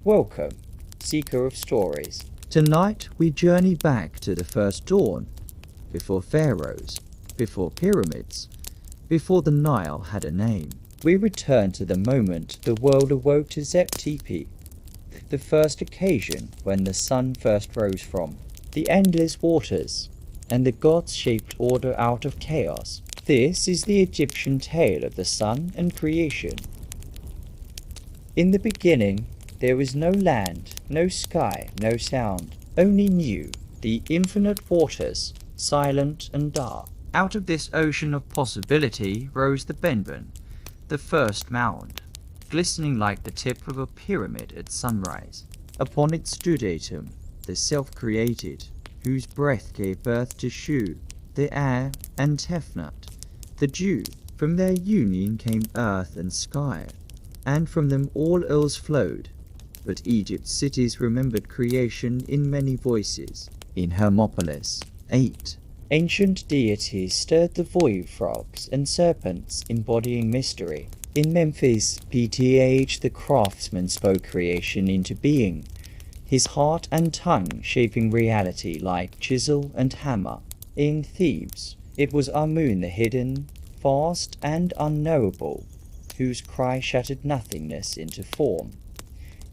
Welcome, seeker of stories. Tonight we journey back to the first dawn, before pharaohs, before pyramids, before the Nile had a name. We return to the moment the world awoke to Zep-Tepi, the first occasion when the sun first rose from the endless waters, and the gods shaped order out of chaos. This is the Egyptian tale of the sun and creation. In the beginning, there was no land, no sky, no sound, only new, the infinite waters, silent and dark. Out of this ocean of possibility rose the Benben, the first mound, glistening like the tip of a pyramid at sunrise. Upon it stood Atum, the self-created, whose breath gave birth to Shu, the air, and Tefnut, the dew. From their union came earth and sky, and from them all ills flowed. But Egypt's cities remembered creation in many voices. In Hermopolis, 8 ancient deities stirred the void frogs and serpents embodying mystery. In Memphis, PTH, the craftsman spoke creation into being, his heart and tongue shaping reality like chisel and hammer. In Thebes, it was Amun the hidden, vast and unknowable, whose cry shattered nothingness into form.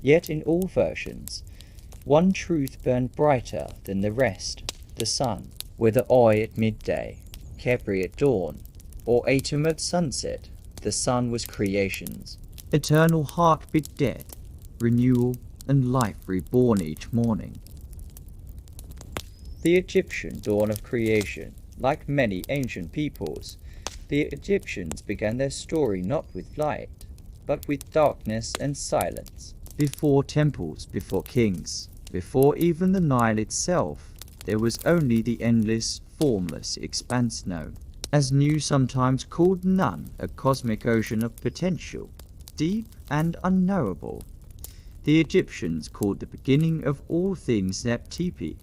Yet in all versions, one truth burned brighter than the rest, the sun. Whether Oi at midday, Khepri at dawn, or Atum at sunset, the sun was creation's eternal heartbeat death, renewal, and life reborn each morning. The Egyptian dawn of creation. Like many ancient peoples, the Egyptians began their story not with light, but with darkness and silence. Before temples, before kings, before even the Nile itself, there was only the endless, formless expanse known, as Nu sometimes called none, a cosmic ocean of potential, deep and unknowable. The Egyptians called the beginning of all things Zep-Tepi,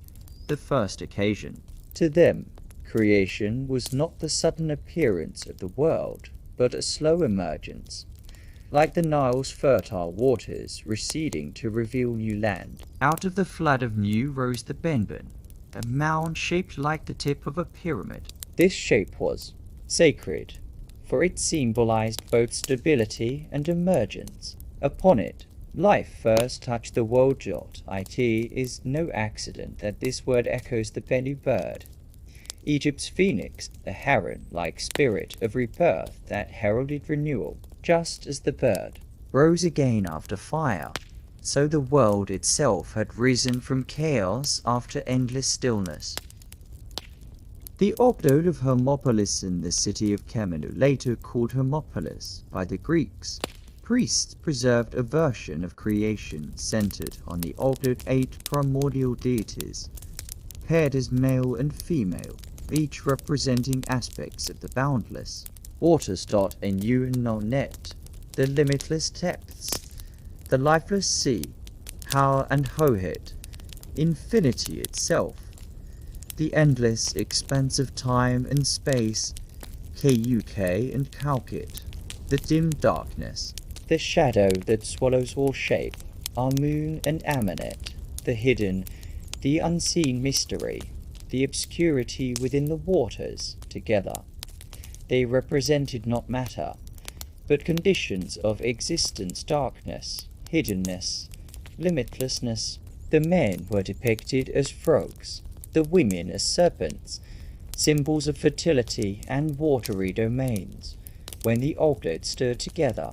the first occasion. To them, creation was not the sudden appearance of the world, but a slow emergence, like the Nile's fertile waters receding to reveal new land. Out of the flood of Nu rose the Benben, a mound shaped like the tip of a pyramid. This shape was sacred, for it symbolized both stability and emergence. Upon it, life first touched the world jot. It is no accident that this word echoes the Bennu bird, Egypt's phoenix, the heron-like spirit of rebirth that heralded renewal. Just as the bird rose again after fire, so the world itself had risen from chaos after endless stillness. The Ogdoad of Hermopolis in the city of Kemenu, later called Hermopolis by the Greeks, priests preserved a version of creation centered on the Ogdoad 8 primordial deities, paired as male and female, each representing aspects of the boundless. Waterstot and Net, the limitless depths, the lifeless sea, Hau and Hohet, infinity itself, the endless expanse of time and space, Kuk and Kaukit, the dim darkness, the shadow that swallows all shape, Amun and Amanet, the hidden, the unseen mystery, the obscurity within the waters, together. They represented not matter, but conditions of existence, darkness, hiddenness, limitlessness. The men were depicted as frogs, the women as serpents, symbols of fertility and watery domains. When the Ogdoad stirred together,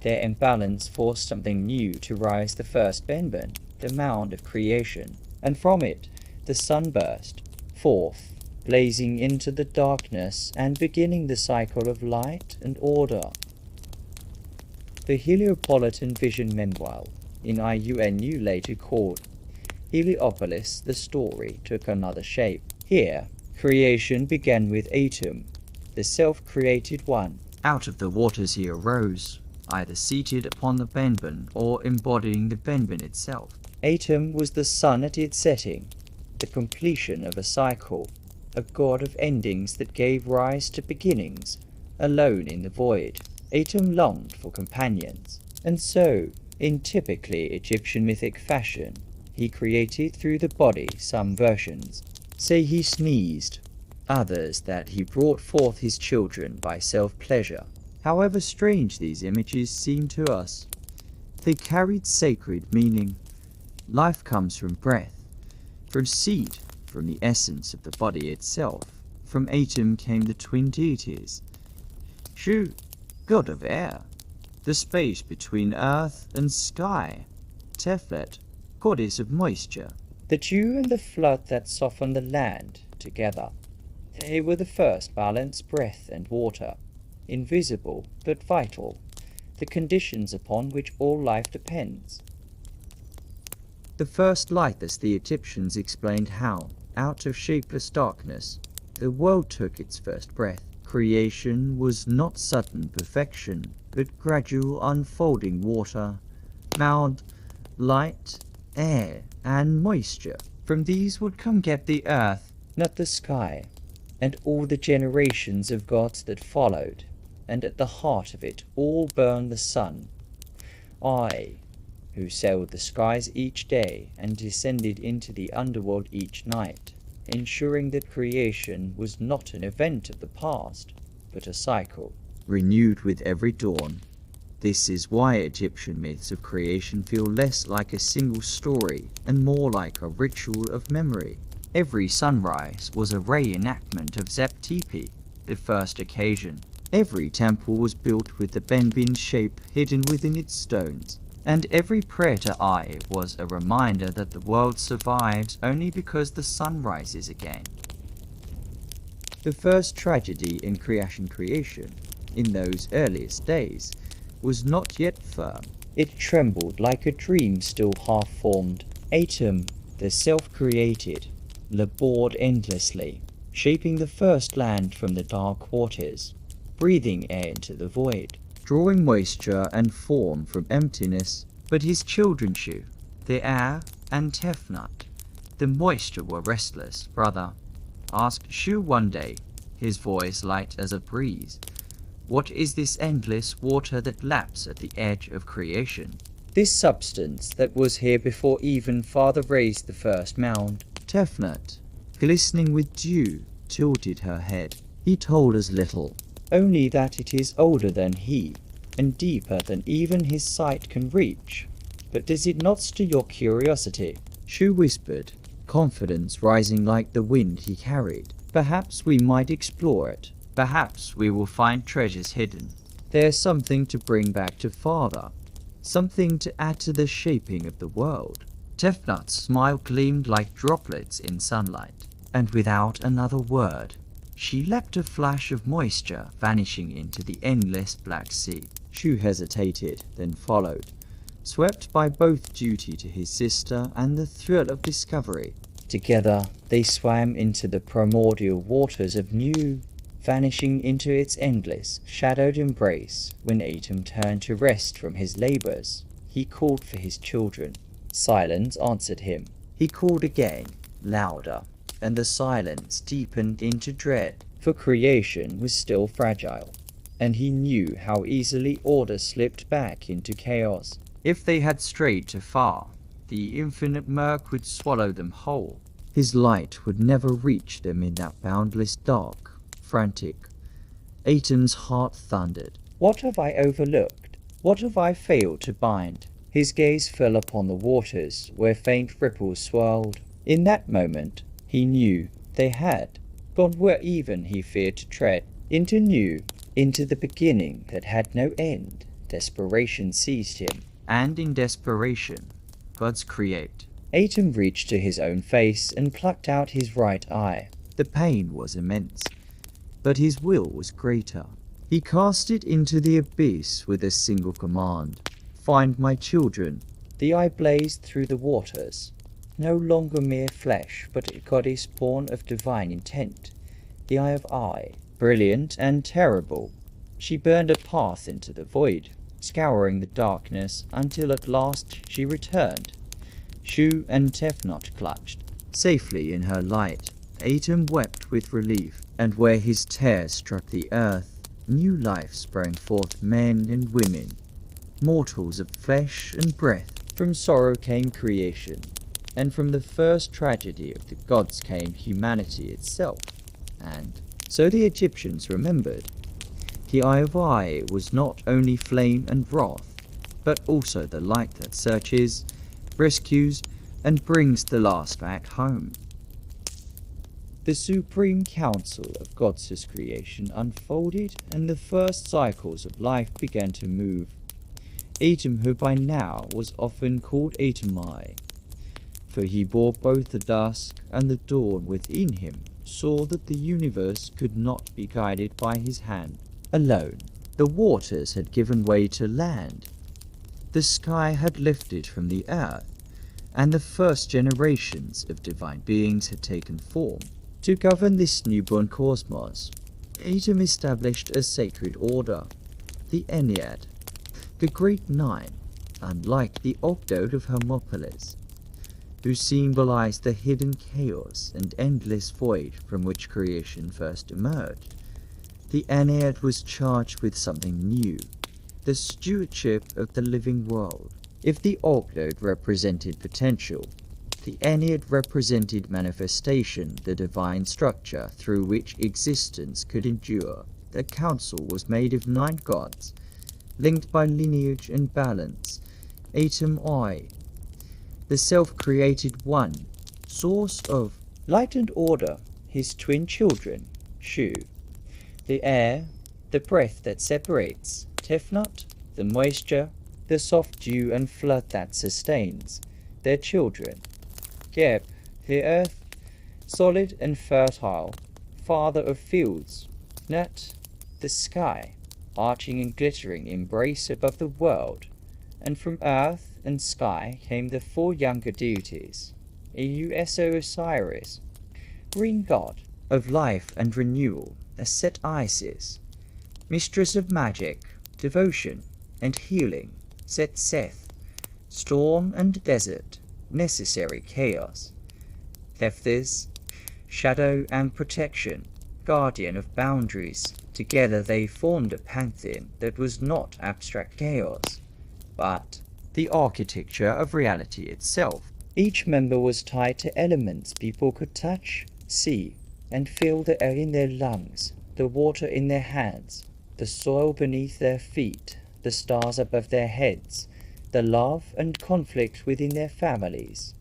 their imbalance forced something new to rise, the first Benben, the mound of creation, and from it the sun burst forth, blazing into the darkness and beginning the cycle of light and order. The Heliopolitan Vision Meanwhile, in IUNU later called Heliopolis, the story took another shape. Here, creation began with Atum, the self-created one. Out of the waters he arose, either seated upon the Benben or embodying the Benben itself. Atum was the sun at its setting, the completion of a cycle, a god of endings that gave rise to beginnings, alone in the void. Atum longed for companions, and so In typically Egyptian mythic fashion, he created through the body. Some versions say he sneezed, others that he brought forth his children by self-pleasure. However strange these images seem to us, they carried sacred meaning. Life comes from breath, from seed, from the essence of the body itself. From Atum came the twin deities. Shu, god of air, the space between earth and sky. Tefnut, goddess of moisture. The dew and the flood that softened the land together. They were the first balanced breath and water, invisible but vital, the conditions upon which all life depends. The first light, as the Egyptians explained how, out of shapeless darkness, the world took its first breath. Creation was not sudden perfection, but gradual unfolding water, mound, light, air, and moisture. From these would come get the earth, not the sky, and all the generations of gods that followed, and at the heart of it all burned the sun. I, who sailed the skies each day and descended into the underworld each night, ensuring that creation was not an event of the past, but a cycle, renewed with every dawn. This is why Egyptian myths of creation feel less like a single story and more like a ritual of memory. Every sunrise was a reenactment of Zep-Tepi, the first occasion. Every temple was built with the Benbin shape hidden within its stones, and every prayer to Ai was a reminder that the world survives only because the sun rises again. The first tragedy in creation, in those earliest days, was not yet firm. It trembled like a dream still half-formed. Atum, the self-created, labored endlessly, shaping the first land from the dark waters, breathing air into the void, drawing moisture and form from emptiness. But his children, Shu, the air and Tefnut, the moisture, were restless. Brother, asked Shu one day, his voice light as a breeze, what is this endless water that laps at the edge of creation? This substance that was here before even Father raised the first mound. Tefnut, glistening with dew, tilted her head. He told us little, only that it is older than he, and deeper than even his sight can reach. But does it not stir your curiosity? Shu whispered, confidence rising like the wind he carried. Perhaps we might explore it. Perhaps we will find treasures hidden. There's something to bring back to Father, something to add to the shaping of the world. Tefnut's smile gleamed like droplets in sunlight, and without another word, she leapt a flash of moisture, vanishing into the endless black sea. Shu hesitated, then followed, swept by both duty to his sister and the thrill of discovery. Together they swam into the primordial waters of New, vanishing into its endless, shadowed embrace. When Atum turned to rest from his labors, he called for his children. Silence answered him. He called again, louder, and the silence deepened into dread, for creation was still fragile, and he knew how easily order slipped back into chaos. If they had strayed too far, the infinite murk would swallow them whole. His light would never reach them in that boundless dark, frantic. Atum's heart thundered. What have I overlooked? What have I failed to bind? His gaze fell upon the waters where faint ripples swirled. In that moment, he knew they had gone where even he feared to tread, into New, into the beginning that had no end. Desperation seized him, and in desperation, gods create. Atum reached to his own face and plucked out his right eye. The pain was immense, but his will was greater. He cast it into the abyss with a single command. Find my children. The eye blazed through the waters, no longer mere flesh, but a goddess born of divine intent. The eye of Ai, brilliant and terrible. She burned a path into the void, scouring the darkness until at last she returned. Shu and Tefnut clutched, safely in her light. Atum wept with relief, and where his tear struck the earth, new life sprang forth, men and women. mortals of flesh and breath. From sorrow came creation, and from the first tragedy of the gods came humanity itself. And so the Egyptians remembered. The eye of I was not only flame and wrath, but also the light that searches, rescues, and brings the last back home. The supreme council of God's creation unfolded, and the first cycles of life began to move. Adam, who by now was often called Adamai, for he bore both the dusk and the dawn within him, saw that the universe could not be guided by his hand alone. The waters had given way to land, the sky had lifted from the earth, and the first generations of divine beings had taken form. To govern this newborn cosmos, Adam established a sacred order, the Ennead, the Great Nine, unlike the Octode of Hermopolis, who symbolized the hidden chaos and endless void from which creation first emerged. The Ennead was charged with something new, the stewardship of the living world. If the Octode represented potential, the Ennead represented manifestation, the divine structure through which existence could endure. The council was made of 9 gods, linked by lineage and balance. Atum I, the self-created one, source of light and order, his twin children, Shu, the air, the breath that separates, Tefnut, the moisture, the soft dew and flood that sustains, their children, Geb, the earth, solid and fertile, father of fields, Nut, the sky, arching and glittering embrace above the world, and from earth and sky came the 4 younger deities, Euso Osiris, green god of life and renewal, Set Isis, mistress of magic, devotion, and healing, Set Seth, storm and desert, necessary chaos, Thefthis, shadow and protection, guardian of boundaries. Together they formed a pantheon that was not abstract chaos, but the architecture of reality itself. Each member was tied to elements people could touch, see, and feel the air in their lungs, the water in their hands, the soil beneath their feet, the stars above their heads, the love and conflict within their families.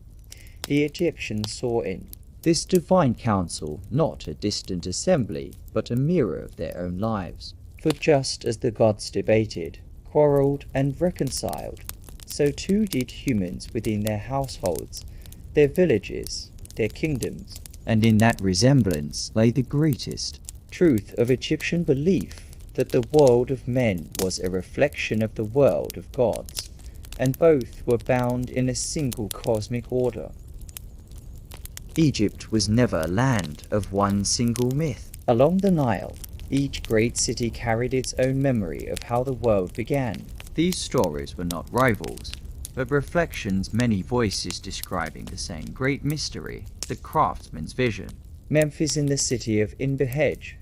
The Egyptians saw in this divine council not a distant assembly, but a mirror of their own lives. For just as the gods debated, quarrelled, and reconciled, so too did humans within their households, their villages, their kingdoms. And in that resemblance lay the greatest truth of Egyptian belief, that the world of men was a reflection of the world of gods, and both were bound in a single cosmic order. Egypt was never a land of one single myth. Along the Nile, each great city carried its own memory of how the world began. These stories were not rivals, but reflections, many voices describing the same great mystery, the craftsman's vision. Memphis in the city of Inbehej,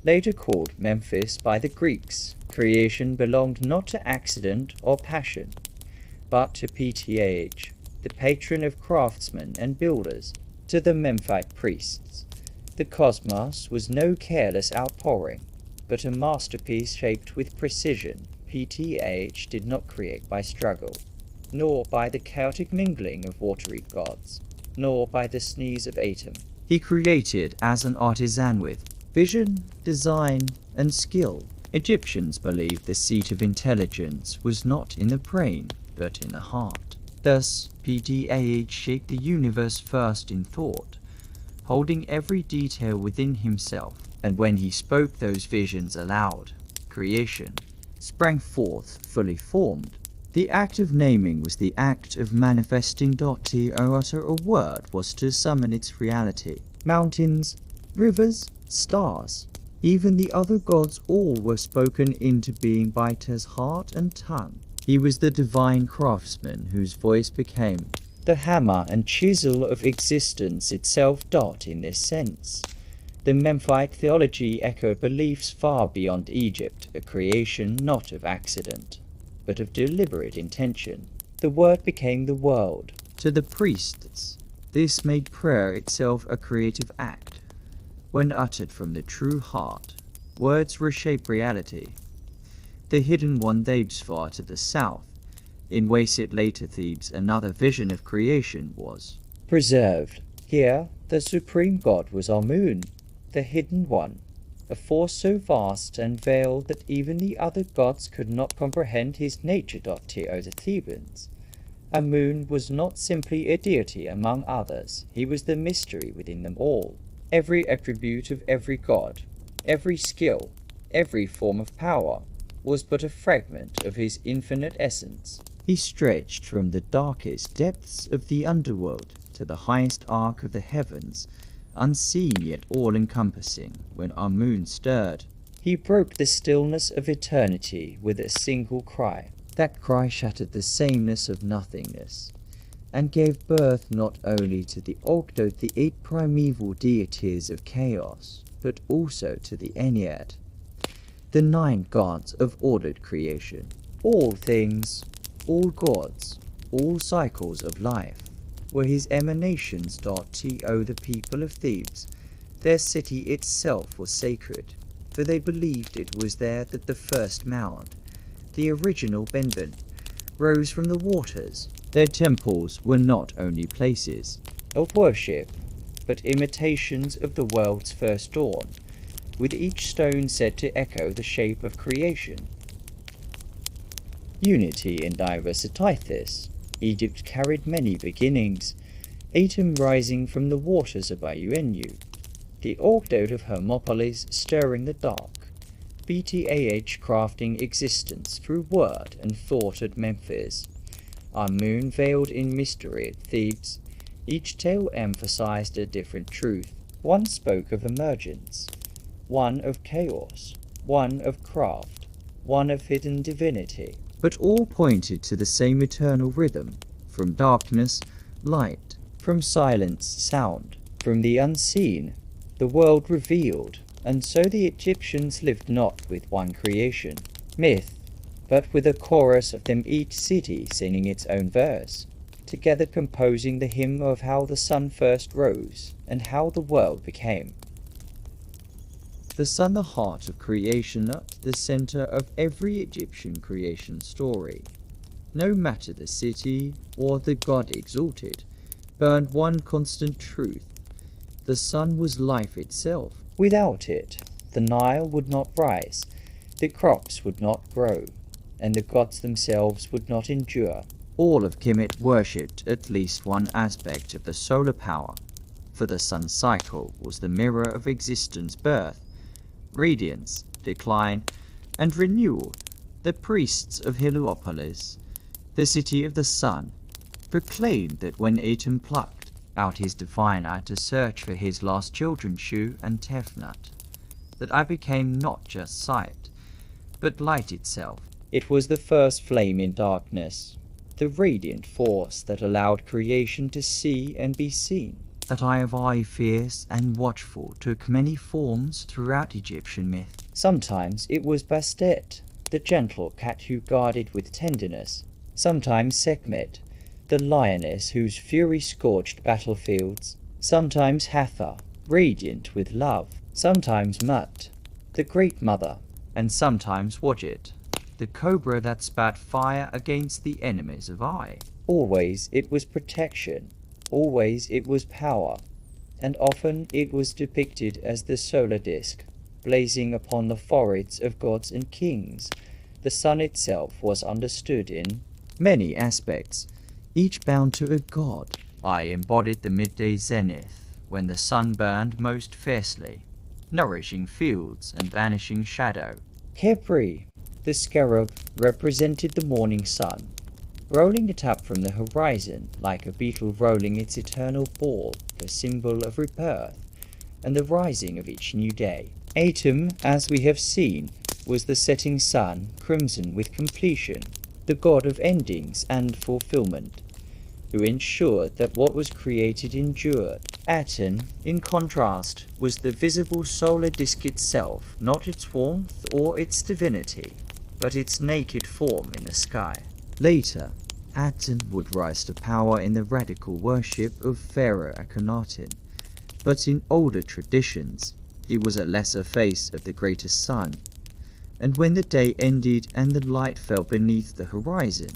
later called Memphis by the Greeks, creation belonged not to accident or passion, but to Ptah, the patron of craftsmen and builders, to the Memphite priests. The cosmos was no careless outpouring, but a masterpiece shaped with precision. Ptah did not create by struggle, nor by the chaotic mingling of watery gods, nor by the sneeze of Atum. He created as an artisan with vision, design, and skill. Egyptians believed the seat of intelligence was not in the brain, but in the heart. Thus, Ptah shaped the universe first in thought, holding every detail within himself, and when he spoke those visions aloud, creation sprang forth fully formed. The act of naming was the act of manifesting. To utter a word was to summon its reality. Mountains, rivers, stars, even the other gods, all were spoken into being by Teh's heart and tongue. He was the divine craftsman whose voice became the hammer and chisel of existence itself. In this sense, the Memphite theology echoed beliefs far beyond Egypt, a creation not of accident, but of deliberate intention. The Word became the world. To the priests, this made prayer itself a creative act. When uttered from the true heart, words reshape reality. The hidden one dates far to the south. In Wasit later Thebes, another vision of creation was preserved. Here, the supreme god was our moon, the hidden one, a force so vast and veiled that even the other gods could not comprehend his nature. To the Thebans, Amun was not simply a deity among others, he was the mystery within them all. Every attribute of every god, every skill, every form of power, was but a fragment of his infinite essence. He stretched from the darkest depths of the underworld to the highest arc of the heavens, unseen yet all-encompassing. When our moon stirred, he broke the stillness of eternity with a single cry. That cry shattered the sameness of nothingness, and gave birth not only to the Ogdoad, the 8 primeval deities of chaos, but also to the Ennead, the 9 gods of ordered creation. All things, all gods, all cycles of life, were his emanations. To the people of Thebes, their city itself was sacred, for they believed it was there that the first mound, the original Benben, rose from the waters. Their temples were not only places of worship, but imitations of the world's first dawn, with each stone said to echo the shape of creation. Unity in diversity. Egypt carried many beginnings, Atum rising from the waters of Ayuenu, the Ogdoad of Hermopolis stirring the dark, BTAH crafting existence through word and thought at Memphis, our moon veiled in mystery at Thebes. Each tale emphasized a different truth. One spoke of emergence, one of chaos, one of craft, one of hidden divinity. But all pointed to the same eternal rhythm, from darkness, light, from silence, sound, from the unseen, the world revealed. And so the Egyptians lived not with one creation, myth, but with a chorus of them, each city singing its own verse, together composing the hymn of how the sun first rose, and how the world became. The sun, the heart of creation, the center of every Egyptian creation story. No matter the city or the god exalted, burned one constant truth. The sun was life itself. Without it, the Nile would not rise, the crops would not grow, and the gods themselves would not endure. All of Kemet worshipped at least one aspect of the solar power, for the sun's cycle was the mirror of existence, birth, radiance, decline, and renewal. The priests of Heliopolis, the city of the sun, proclaimed that when Atum plucked out his diviner to search for his lost children, Shu and Tefnut, that I became not just sight, but light itself. It was the first flame in darkness, the radiant force that allowed creation to see and be seen. That eye of eye, fierce and watchful, took many forms throughout Egyptian myth. Sometimes it was Bastet, the gentle cat who guarded with tenderness. Sometimes Sekhmet, the lioness whose fury scorched battlefields. Sometimes Hathor, radiant with love. Sometimes Mut, the great mother. And sometimes Wadjet, the cobra that spat fire against the enemies of Ai. Always it was protection. Always it was power, and often it was depicted as the solar disk, blazing upon the foreheads of gods and kings. The sun itself was understood in many aspects, each bound to a god. I embodied the midday zenith, when the sun burned most fiercely, nourishing fields and banishing shadow. Khepri, the scarab, represented the morning sun, rolling it up from the horizon like a beetle rolling its eternal ball, a symbol of rebirth and the rising of each new day. Atum, as we have seen, was the setting sun, crimson with completion, the god of endings and fulfillment, who ensured that what was created endured. Aten, in contrast, was the visible solar disk itself, not its warmth or its divinity, but its naked form in the sky. Later, Aten would rise to power in the radical worship of Pharaoh Akhenaten, but in older traditions, he was a lesser face of the greater sun. And when the day ended and the light fell beneath the horizon,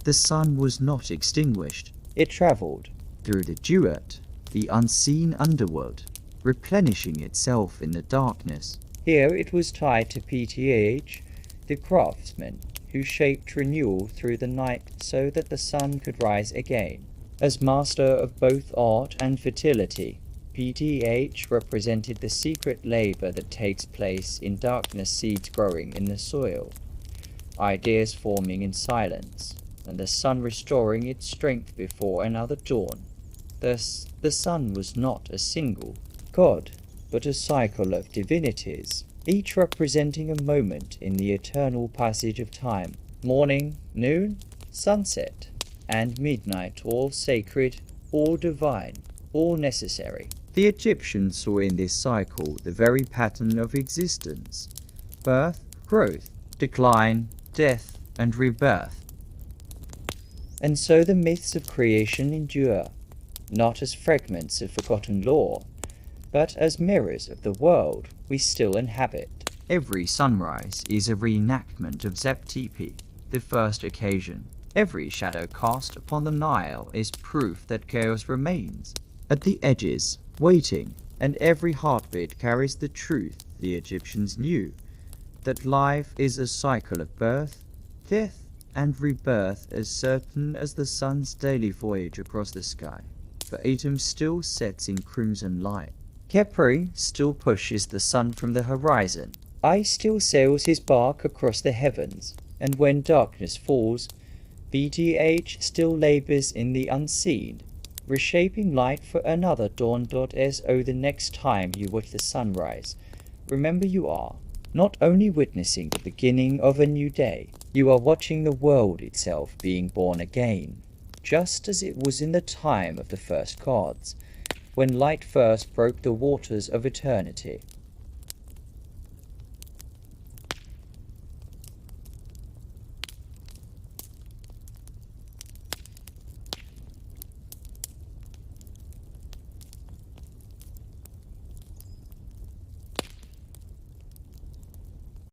the sun was not extinguished. It travelled through the duat, the unseen underworld, replenishing itself in the darkness. Here it was tied to Pth, the craftsman, who shaped renewal through the night so that the sun could rise again. As master of both art and fertility, Pth represented the secret labor that takes place in darkness, seeds growing in the soil, ideas forming in silence, and the sun restoring its strength before another dawn. Thus, the sun was not a single god, but a cycle of divinities, each representing a moment in the eternal passage of time. Morning, noon, sunset, and midnight, all sacred, all divine, all necessary. The Egyptians saw in this cycle the very pattern of existence: birth, growth, decline, death, and rebirth. And so the myths of creation endure, not as fragments of forgotten lore, but as mirrors of the world we still inhabit. Every sunrise is a reenactment of Zep-Tepi, the first occasion. Every shadow cast upon the Nile is proof that chaos remains at the edges, waiting, and every heartbeat carries the truth the Egyptians knew, that life is a cycle of birth, death, and rebirth as certain as the sun's daily voyage across the sky. For Atum still sets in crimson light. Khepri still pushes the sun from the horizon. Ice still sails his bark across the heavens, and when darkness falls, Pth still labors in the unseen, reshaping light for another dawn. So the next time you watch the sunrise, remember you are not only witnessing the beginning of a new day, you are watching the world itself being born again, just as it was in the time of the first gods, when light first broke the waters of eternity.